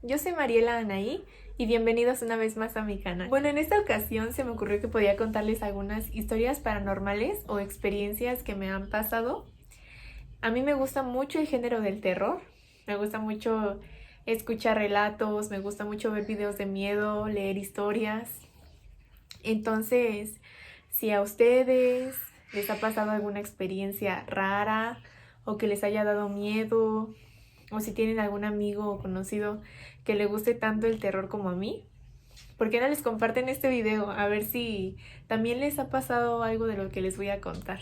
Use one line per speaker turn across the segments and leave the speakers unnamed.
yo soy Mariela Anaí y bienvenidos una vez más a mi canal. Bueno, en esta ocasión se me ocurrió que podía contarles algunas historias paranormales o experiencias que me han pasado. A mí me gusta mucho el género del terror, me gusta mucho escuchar relatos, me gusta mucho ver videos de miedo, leer historias. Entonces, si a ustedes les ha pasado alguna experiencia rara o que les haya dado miedo, o si tienen algún amigo o conocido que le guste tanto el terror como a mí, ¿por qué no les comparten este video? A ver si también les ha pasado algo de lo que les voy a contar.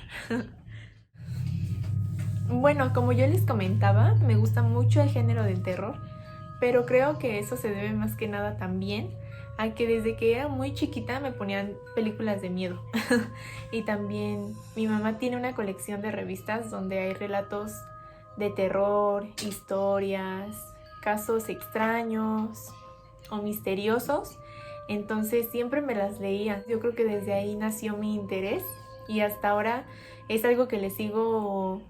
Bueno, como yo les comentaba, me gusta mucho el género del terror, pero creo que eso se debe más que nada también a que desde que era muy chiquita me ponían películas de miedo. Y también mi mamá tiene una colección de revistas donde hay relatos de terror, historias, casos extraños o misteriosos. Entonces siempre me las leía. Yo creo que desde ahí nació mi interés y hasta ahora es algo que le sigo,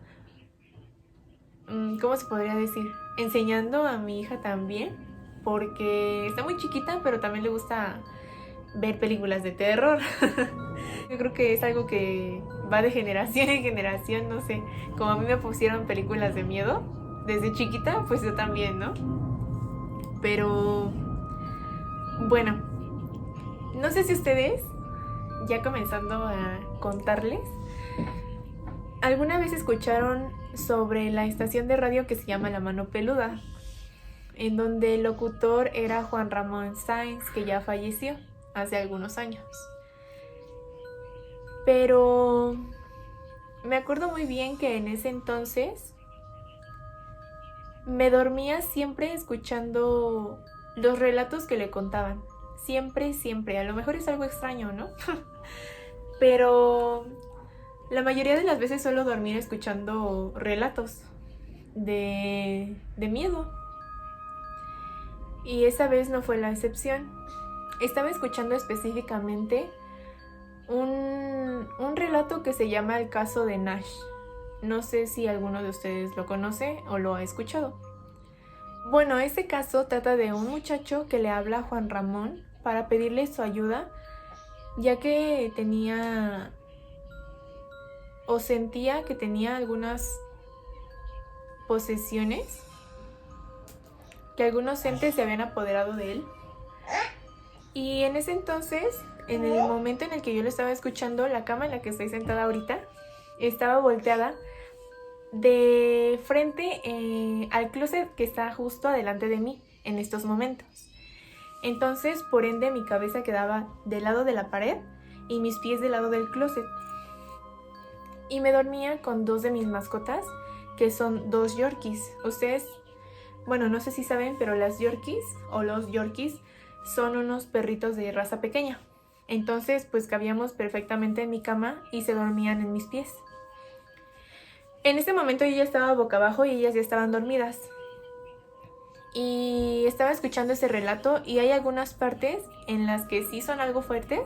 ¿cómo se podría decir? Enseñando a mi hija también, porque está muy chiquita, pero también le gusta ver películas de terror. Yo creo que es algo que va de generación en generación, no sé. Como a mí me pusieron películas de miedo desde chiquita, pues yo también, ¿no? Pero bueno, no sé si ustedes, ya comenzando a contarles, ¿alguna vez escucharon sobre la estación de radio que se llama La Mano Peluda? En donde el locutor era Juan Ramón Sáenz, que ya falleció hace algunos años. Pero me acuerdo muy bien que en ese entonces me dormía siempre escuchando los relatos que le contaban. Siempre, siempre. A lo mejor es algo extraño, ¿no? Pero la mayoría de las veces suelo dormir escuchando relatos de miedo. Y esa vez no fue la excepción. Estaba escuchando específicamente un relato que se llama El caso de Nash. No sé si alguno de ustedes lo conoce o lo ha escuchado. Bueno, este caso trata de un muchacho que le habla a Juan Ramón para pedirle su ayuda, ya que tenía o sentía que tenía algunas posesiones, que algunos entes se habían apoderado de él. Y en ese entonces, en el momento en el que yo lo estaba escuchando, la cama en la que estoy sentada ahorita estaba volteada de frente al closet que está justo adelante de mí en estos momentos. Entonces, por ende, mi cabeza quedaba del lado de la pared y mis pies del lado del closet. Y me dormía con dos de mis mascotas, que son dos yorkies. Ustedes, bueno, no sé si saben, pero las yorkies o los yorkies son unos perritos de raza pequeña. Entonces, pues cabíamos perfectamente en mi cama y se dormían en mis pies. En ese momento yo ya estaba boca abajo y ellas ya estaban dormidas. Y estaba escuchando ese relato y hay algunas partes en las que sí son algo fuertes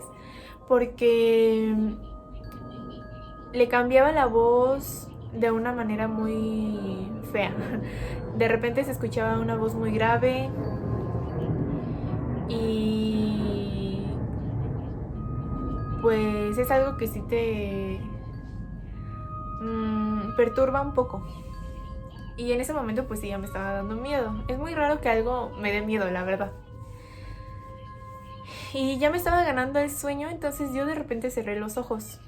porque le cambiaba la voz de una manera muy fea. De repente se escuchaba una voz muy grave y pues es algo que sí te perturba un poco. Y en ese momento pues sí ya me estaba dando miedo. Es muy raro que algo me dé miedo, la verdad. Y ya me estaba ganando el sueño, entonces yo de repente cerré los ojos.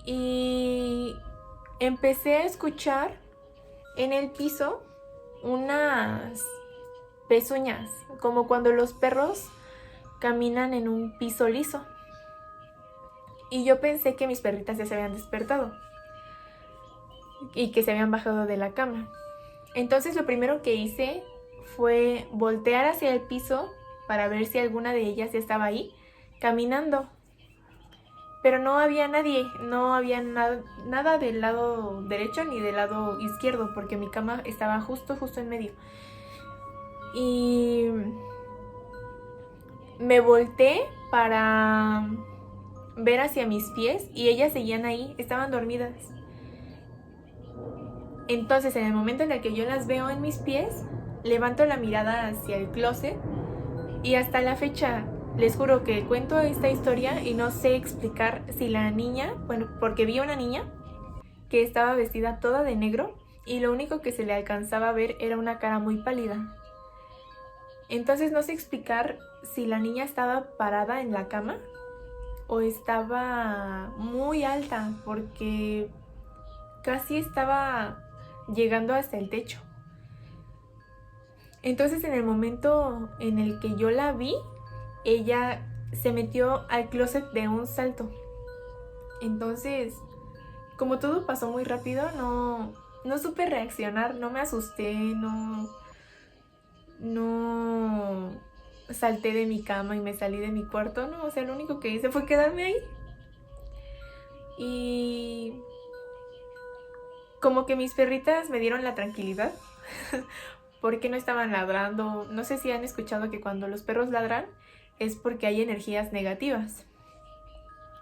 Y empecé a escuchar en el piso unas pezuñas, como cuando los perros caminan en un piso liso. Y yo pensé que mis perritas ya se habían despertado y que se habían bajado de la cama. Entonces lo primero que hice fue voltear hacia el piso para ver si alguna de ellas ya estaba ahí, caminando. Pero no había nadie, no había nada del lado derecho ni del lado izquierdo, porque mi cama estaba justo en medio. Y me volteé para ver hacia mis pies y ellas seguían ahí, estaban dormidas. Entonces, en el momento en el que yo las veo en mis pies, levanto la mirada hacia el closet y hasta la fecha les juro que cuento esta historia y no sé explicar si la niña, bueno, porque vi a una niña que estaba vestida toda de negro y lo único que se le alcanzaba a ver era una cara muy pálida. Entonces no sé explicar si la niña estaba parada en la cama o estaba muy alta porque casi estaba llegando hasta el techo. Entonces en el momento en el que yo la vi, ella se metió al closet de un salto. Entonces, como todo pasó muy rápido, no supe reaccionar, no me asusté, no salté de mi cama y me salí de mi cuarto, no, o sea, lo único que hice fue quedarme ahí. Y como que mis perritas me dieron la tranquilidad porque no estaban ladrando. No sé si han escuchado que cuando los perros ladran es porque hay energías negativas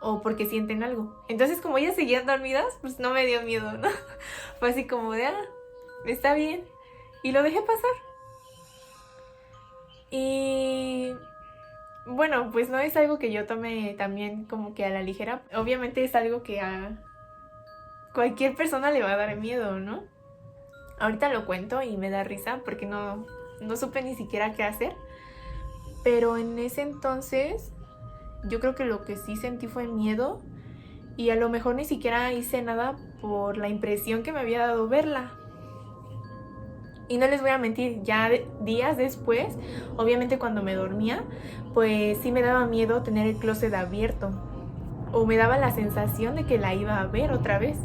o porque sienten algo. Entonces, como ellas seguían dormidas, pues no me dio miedo, ¿no? Fue así como de, está bien. Y lo dejé pasar. Y bueno, pues no es algo que yo tome también como que a la ligera. Obviamente es algo que a cualquier persona le va a dar miedo, ¿no? Ahorita lo cuento y me da risa porque no supe ni siquiera qué hacer. Pero en ese entonces yo creo que lo que sí sentí fue miedo y a lo mejor ni siquiera hice nada por la impresión que me había dado verla. Y no les voy a mentir, ya días después, obviamente cuando me dormía, pues sí me daba miedo tener el closet abierto. O me daba la sensación de que la iba a ver otra vez.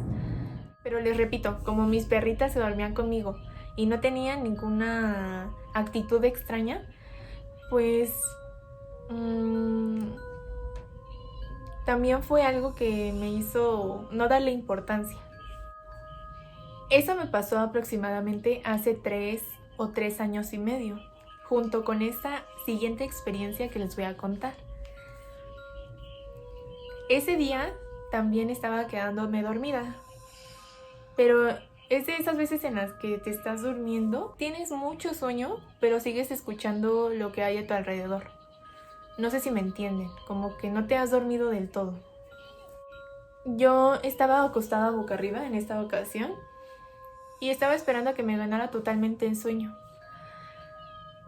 Pero les repito, como mis perritas se dormían conmigo y no tenían ninguna actitud extraña, pues también fue algo que me hizo no darle importancia. Eso me pasó aproximadamente hace 3 años y medio, junto con esta siguiente experiencia que les voy a contar. Ese día también estaba quedándome dormida, pero es de esas veces en las que te estás durmiendo, tienes mucho sueño, pero sigues escuchando lo que hay a tu alrededor. No sé si me entienden, como que no te has dormido del todo. Yo estaba acostada boca arriba en esta ocasión y estaba esperando a que me ganara totalmente el sueño.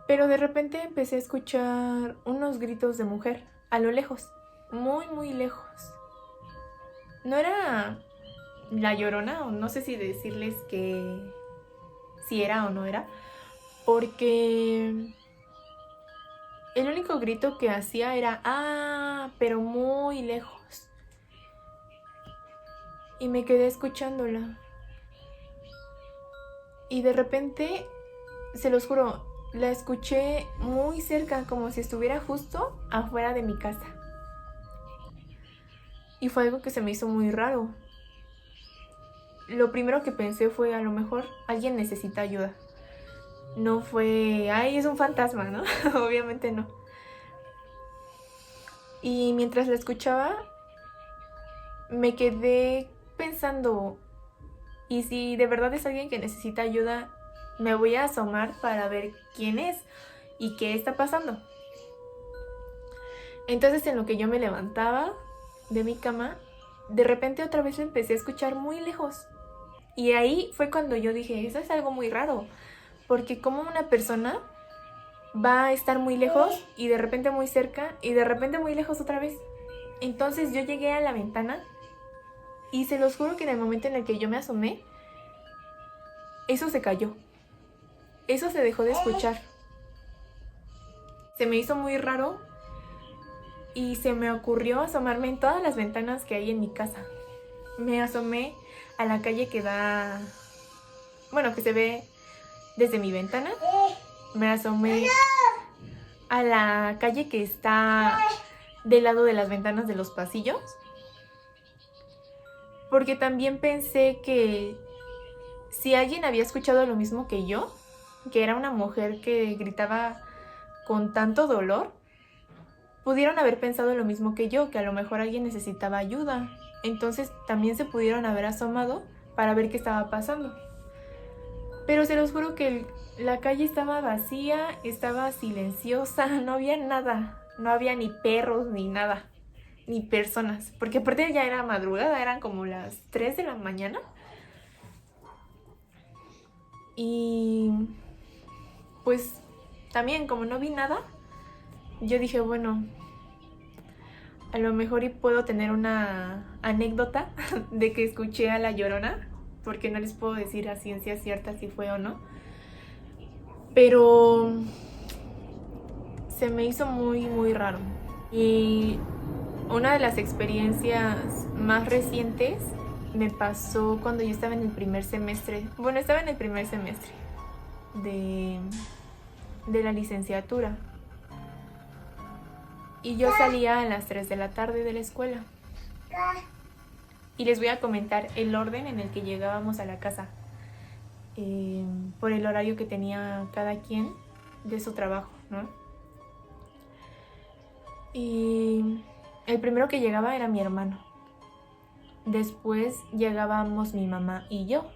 Pero de repente empecé a escuchar unos gritos de mujer a lo lejos, muy muy lejos. No era la Llorona, o no sé si decirles que si era o no era, porque el único grito que hacía era pero muy lejos. Y me quedé escuchándola. Y de repente, se los juro, la escuché muy cerca, como si estuviera justo afuera de mi casa. Y fue algo que se me hizo muy raro. Lo primero que pensé fue, a lo mejor alguien necesita ayuda. No fue, es un fantasma, ¿no? Obviamente no. Y mientras la escuchaba, me quedé pensando, ¿y si de verdad es alguien que necesita ayuda? Me voy a asomar para ver quién es y qué está pasando. Entonces, en lo que yo me levantaba de mi cama, de repente otra vez lo empecé a escuchar muy lejos. Y ahí fue cuando yo dije, eso es algo muy raro, porque como una persona va a estar muy lejos y de repente muy cerca y de repente muy lejos otra vez. Entonces yo llegué a la ventana y se los juro que en el momento en el que yo me asomé, eso se cayó. Eso se dejó de escuchar. Se me hizo muy raro y se me ocurrió asomarme en todas las ventanas que hay en mi casa. Me asomé a la calle que da, bueno, que se ve desde mi ventana. Me asomé a la calle que está del lado de las ventanas de los pasillos. Porque también pensé que si alguien había escuchado lo mismo que yo, que era una mujer que gritaba con tanto dolor, pudieron haber pensado lo mismo que yo, que a lo mejor alguien necesitaba ayuda. Entonces también se pudieron haber asomado para ver qué estaba pasando. Pero se los juro que la calle estaba vacía, estaba silenciosa, no había nada. No había ni perros ni nada, ni personas. Porque aparte ya era madrugada, eran como las 3 de la mañana. Y pues también como no vi nada, yo dije, bueno, a lo mejor y puedo tener una anécdota de que escuché a La Llorona, porque no les puedo decir a ciencia cierta si fue o no. Pero se me hizo muy, muy raro. Y una de las experiencias más recientes me pasó cuando yo estaba en el primer semestre. Bueno, estaba en el primer semestre de la licenciatura. Y yo salía a las 3 de la tarde de la escuela. Y les voy a comentar el orden en el que llegábamos a la casa. Por el horario que tenía cada quien de su trabajo, ¿no? Y el primero que llegaba era mi hermano. Después llegábamos mi mamá y yo,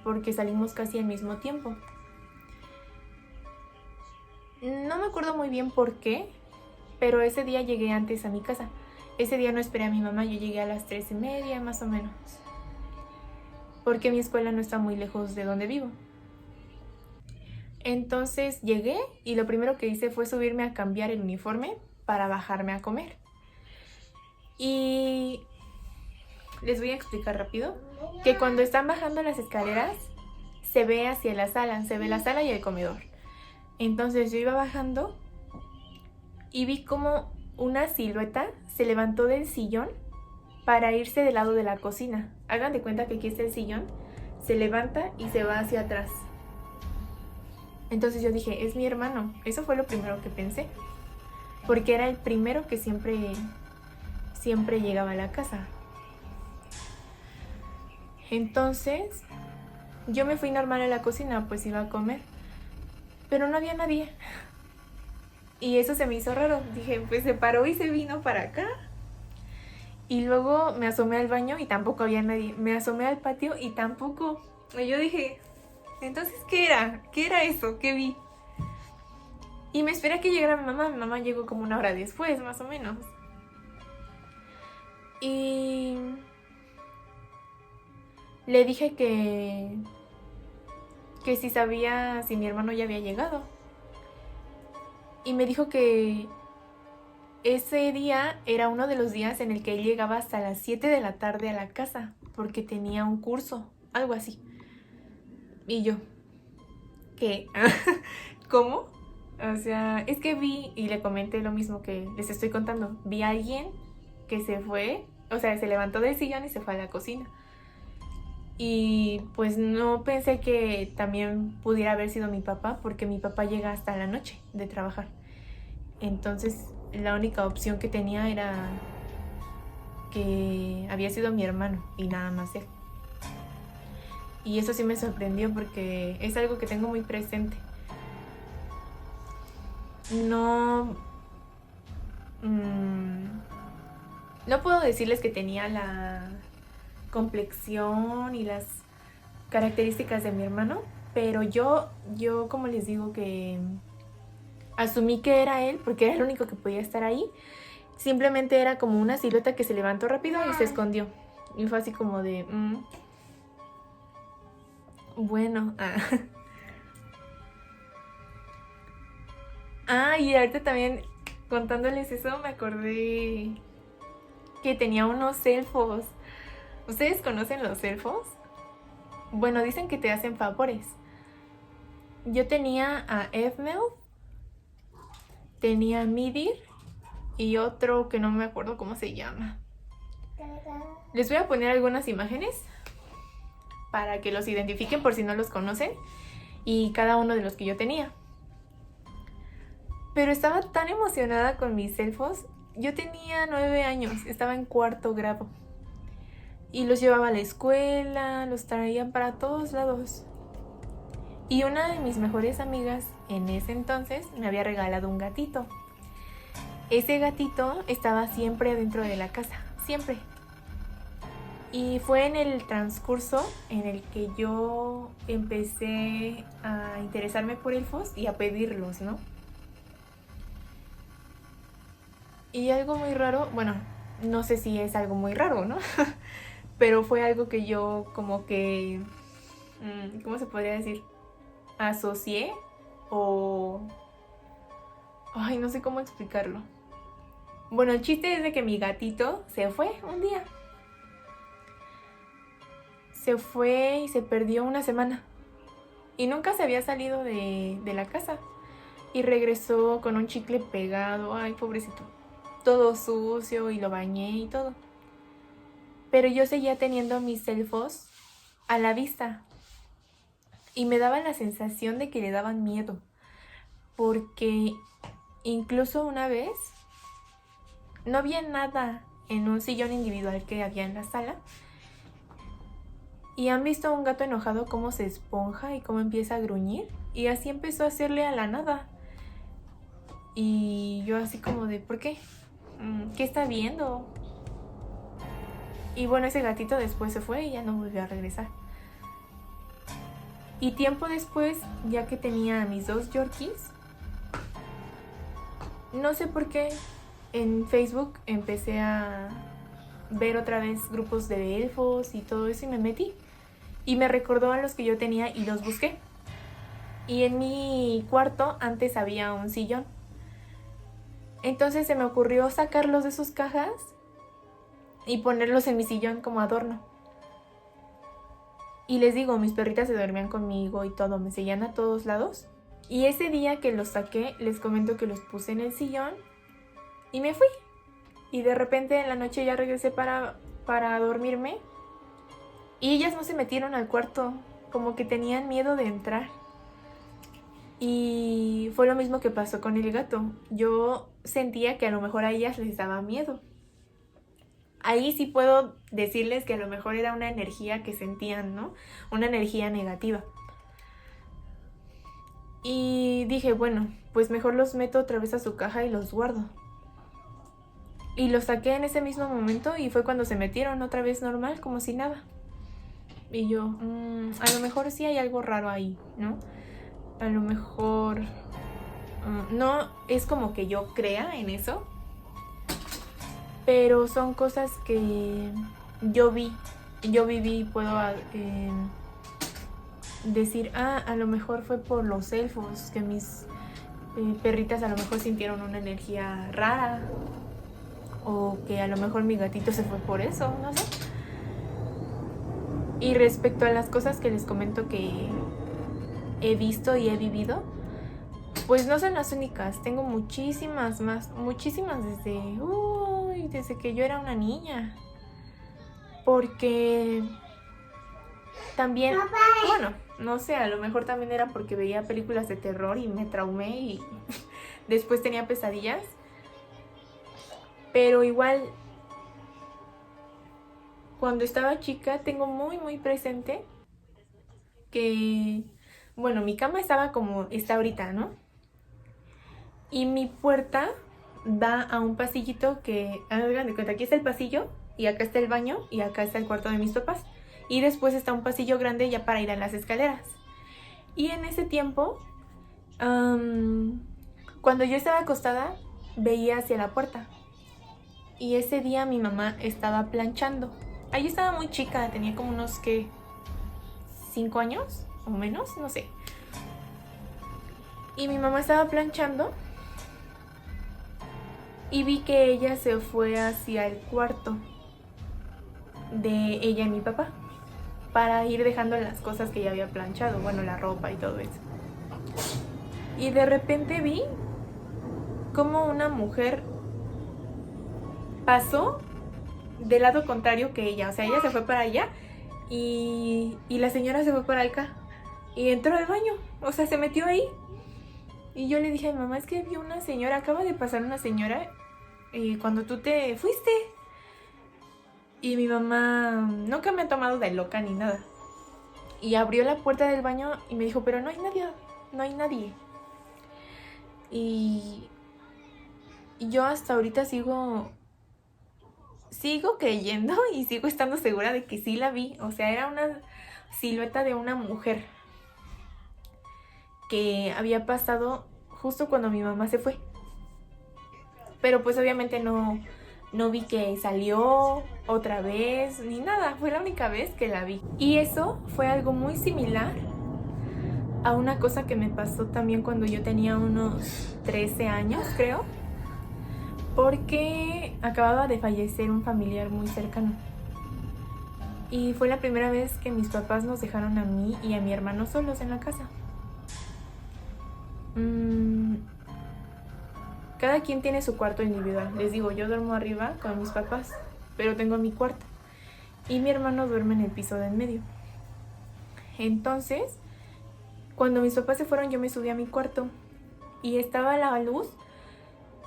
porque salimos casi al mismo tiempo. No me acuerdo muy bien por qué, pero ese día llegué antes a mi casa. Ese día no esperé a mi mamá, yo llegué a las 3:30 más o menos. Porque mi escuela no está muy lejos de donde vivo. Entonces llegué y lo primero que hice fue subirme a cambiar el uniforme para bajarme a comer. Y les voy a explicar rápido que cuando están bajando las escaleras se ve hacia la sala, se ve la sala y el comedor. Entonces yo iba bajando y vi como una silueta se levantó del sillón para irse del lado de la cocina. Hagan de cuenta que aquí está el sillón, se levanta y se va hacia atrás. Entonces yo dije, es mi hermano. Eso fue lo primero que pensé, porque era el primero que siempre llegaba a la casa. Entonces yo me fui normal a la cocina, pues iba a comer, pero no había nadie. Y eso se me hizo raro. Dije, pues se paró y se vino para acá. Y luego me asomé al baño y tampoco había nadie. Me asomé al patio y tampoco. Y yo dije, entonces, ¿qué era? ¿Qué era eso? ¿Qué vi? Y me esperé a que llegara mi mamá. Mi mamá llegó como una hora después, más o menos. Y le dije que si sabía si mi hermano ya había llegado. Y me dijo que ese día era uno de los días en el que él llegaba hasta las 7 de la tarde a la casa, porque tenía un curso, algo así. Y yo, ¿qué? ¿Cómo? O sea, es que vi, y le comenté lo mismo que les estoy contando, vi a alguien que se fue, o sea, se levantó del sillón y se fue a la cocina. Y pues no pensé que también pudiera haber sido mi papá, porque mi papá llega hasta la noche de trabajar. Entonces la única opción que tenía era que había sido mi hermano y nada más él. Y eso sí me sorprendió porque es algo que tengo muy presente. No puedo decirles que tenía la complexión y las características de mi hermano, pero yo como les digo que asumí que era él porque era el único que podía estar ahí. Simplemente era como una silueta que se levantó rápido y se escondió. Y fue así como de... bueno. Y ahorita también contándoles eso me acordé que tenía unos elfos. ¿Ustedes conocen los elfos? Bueno, dicen que te hacen favores. Yo tenía a Efmel, tenía a Midir y otro que no me acuerdo cómo se llama. Les voy a poner algunas imágenes para que los identifiquen por si no los conocen, y cada uno de los que yo tenía. Pero estaba tan emocionada con mis elfos. Yo tenía 9 años, estaba en 4º grado. Y los llevaba a la escuela, los traía para todos lados. Y una de mis mejores amigas en ese entonces me había regalado un gatito. Ese gatito estaba siempre dentro de la casa, siempre. Y fue en el transcurso en el que yo empecé a interesarme por elfos y a pedirlos, ¿no? Y algo muy raro, bueno, no sé si es algo muy raro, ¿no? Pero fue algo que yo como que, ¿cómo se podría decir? Asocié o... Ay, no sé cómo explicarlo. Bueno, el chiste es de que mi gatito se fue un día. Se fue y se perdió una semana. Y nunca se había salido de la casa. Y regresó con un chicle pegado. Ay, pobrecito. Todo sucio y lo bañé y todo. Pero yo seguía teniendo mis elfos a la vista. Y me daba la sensación de que le daban miedo. Porque incluso una vez no había nada en un sillón individual que había en la sala. Y han visto a un gato enojado cómo se esponja y cómo empieza a gruñir. Y así empezó a hacerle a la nada. Y yo así como de, ¿por qué? ¿Qué está viendo? Y bueno, ese gatito después se fue y ya no volvió a regresar. Y tiempo después, ya que tenía a mis 2 Yorkies, no sé por qué en Facebook empecé a ver otra vez grupos de elfos y todo eso y me metí. Y me recordó a los que yo tenía y los busqué. Y en mi cuarto antes había un sillón. Entonces se me ocurrió sacarlos de sus cajas y ponerlos en mi sillón como adorno. Y les digo, mis perritas se dormían conmigo y todo, me seguían a todos lados. Y ese día que los saqué, les comento que los puse en el sillón y me fui. Y de repente en la noche ya regresé para dormirme. Y ellas no se metieron al cuarto, como que tenían miedo de entrar. Y fue lo mismo que pasó con el gato. Yo sentía que a lo mejor a ellas les daba miedo. Ahí sí puedo decirles que a lo mejor era una energía que sentían, ¿no? Una energía negativa. Y dije, bueno, pues mejor los meto otra vez a su caja y los guardo. Y los saqué en ese mismo momento y fue cuando se metieron otra vez normal, como si nada. Y yo, a lo mejor sí hay algo raro ahí, ¿no? A lo mejor no es como que yo crea en eso, pero son cosas que yo viví y puedo decir, a lo mejor fue por los elfos, que mis perritas a lo mejor sintieron una energía rara, o que a lo mejor mi gatito se fue por eso, no sé. Y respecto a las cosas que les comento que he visto y he vivido, pues no son las únicas, tengo muchísimas más, muchísimas desde que yo era una niña. Porque también, bueno, no sé, a lo mejor también era porque veía películas de terror y me traumé y después tenía pesadillas. Pero igual, cuando estaba chica tengo muy muy presente que, bueno, mi cama estaba como está ahorita, ¿no? Y mi puerta da a un pasillito que, hagan de cuenta, aquí está el pasillo y acá está el baño y acá está el cuarto de mis papás. Y después está un pasillo grande ya para ir a las escaleras. Y en ese tiempo, cuando yo estaba acostada, veía hacia la puerta. Y ese día mi mamá estaba planchando. Ahí estaba muy chica, tenía como unos, ¿qué? 5 años o menos, no sé. Y mi mamá estaba planchando y vi que ella se fue hacia el cuarto de ella y mi papá para ir dejando las cosas que ella había planchado, bueno, la ropa y todo eso. Y de repente vi como una mujer pasó del lado contrario que ella, o sea, ella se fue para allá y la señora se fue para acá y entró al baño, o sea, se metió ahí. Y yo le dije a mi mamá, es que vi una señora, acaba de pasar una señora cuando tú te fuiste. Y mi mamá nunca me ha tomado de loca ni nada. Y abrió la puerta del baño y me dijo, pero no hay nadie, no hay nadie. Y yo hasta ahorita sigo sigo creyendo y sigo estando segura de que sí la vi. O sea, era una silueta de una mujer que había pasado justo cuando mi mamá se fue. Pero pues obviamente no vi que salió otra vez ni nada. Fue la única vez que la vi. Y eso fue algo muy similar a una cosa que me pasó también cuando yo tenía unos 13 años, creo. Porque acababa de fallecer un familiar muy cercano. Y fue la primera vez que mis papás nos dejaron a mí y a mi hermano solos en la casa. Cada quien tiene su cuarto individual. Les digo, yo duermo arriba con mis papás, pero tengo mi cuarto. Y mi hermano duerme en el piso de en medio. Entonces, cuando mis papás se fueron, yo me subí a mi cuarto. Y estaba la luz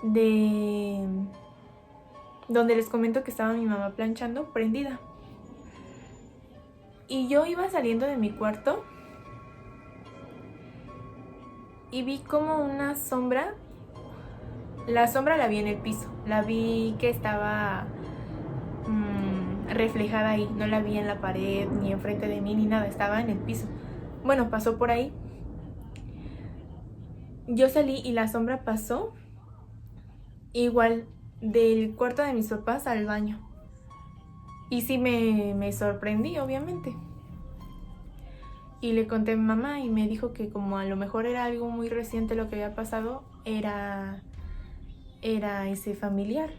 de donde les comento que estaba mi mamá planchando, prendida. Y yo iba saliendo de mi cuarto y vi como una sombra. La sombra la vi en el piso. La vi que estaba reflejada ahí. No la vi en la pared, ni enfrente de mí, ni nada. Estaba en el piso. Bueno, pasó por ahí. Yo salí y la sombra pasó igual del cuarto de mis papás al baño. Y sí me sorprendí, obviamente. Y le conté a mi mamá y me dijo que como a lo mejor era algo muy reciente lo que había pasado, era ese familiar.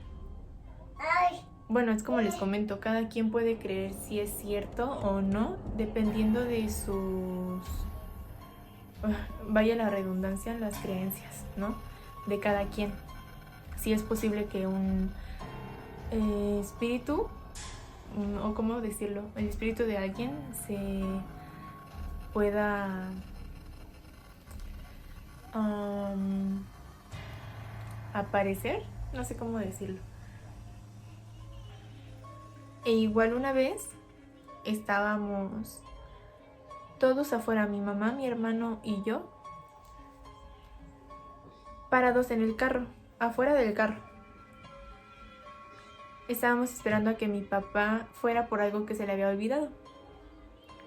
Bueno, es como les comento, cada quien puede creer si es cierto o no, dependiendo de sus, vaya la redundancia, las creencias, ¿no? De cada quien. Si es posible que un espíritu, o cómo decirlo, el espíritu de alguien se pueda aparecer, no sé cómo decirlo. E igual una vez estábamos todos afuera, mi mamá, mi hermano y yo, parados en el carro, afuera del carro. Estábamos esperando a que mi papá fuera por algo que se le había olvidado.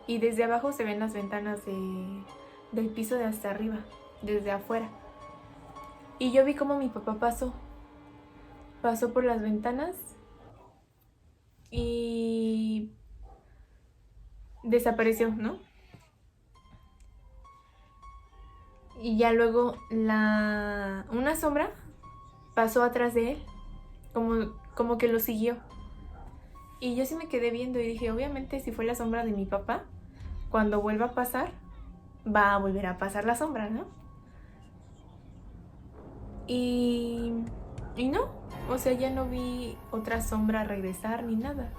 Y desde abajo se ven las ventanas del piso de hasta arriba, desde afuera. Y yo vi cómo mi papá pasó por las ventanas y desapareció, ¿no? Y ya luego una sombra pasó atrás de él, como que lo siguió. Y yo sí me quedé viendo y dije, obviamente si fue la sombra de mi papá, cuando vuelva a pasar, va a volver a pasar la sombra, ¿no? Y no, o sea, ya no vi otra sombra regresar ni nada.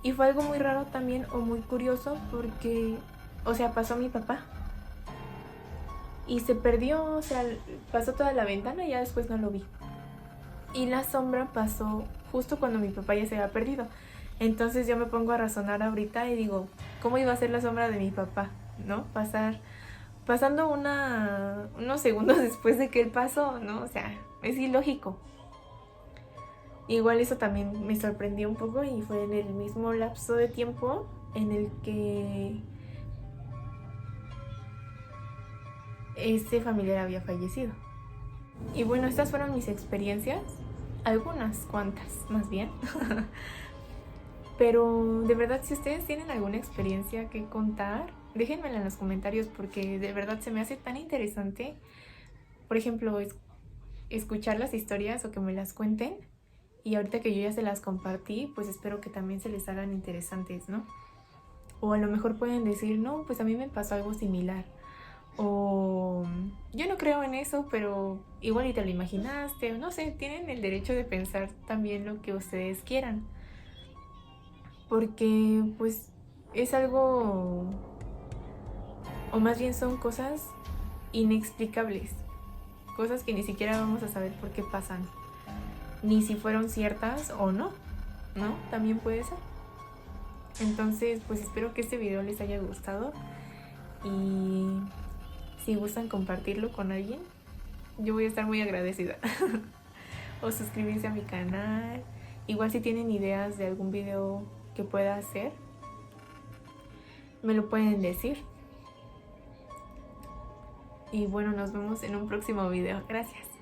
Y fue algo muy raro también, o muy curioso, porque, o sea, pasó mi papá y se perdió, o sea, pasó toda la ventana y ya después no lo vi. Y la sombra pasó justo cuando mi papá ya se había perdido. Entonces yo me pongo a razonar ahorita y digo, ¿cómo iba a ser la sombra de mi papá? ¿No? Pasando unos segundos después de que él pasó, ¿no? O sea, es ilógico. Igual eso también me sorprendió un poco y fue en el mismo lapso de tiempo en el que ese familiar había fallecido. Y bueno, estas fueron mis experiencias, algunas cuantas más bien. Pero de verdad, si ustedes tienen alguna experiencia que contar, déjenmela en los comentarios porque de verdad se me hace tan interesante. Por ejemplo, escuchar las historias o que me las cuenten. Y ahorita que yo ya se las compartí, pues espero que también se les hagan interesantes, ¿no? O a lo mejor pueden decir, no, pues a mí me pasó algo similar. O yo no creo en eso, pero igual y te lo imaginaste. O no sé, tienen el derecho de pensar también lo que ustedes quieran. Porque pues es algo, o más bien son cosas inexplicables. Cosas que ni siquiera vamos a saber por qué pasan. Ni si fueron ciertas o no, ¿no? También puede ser. Entonces, pues espero que este video les haya gustado. Y si gustan compartirlo con alguien, yo voy a estar muy agradecida. O suscribirse a mi canal. Igual si tienen ideas de algún video que pueda hacer, me lo pueden decir. Y bueno, nos vemos en un próximo video. Gracias.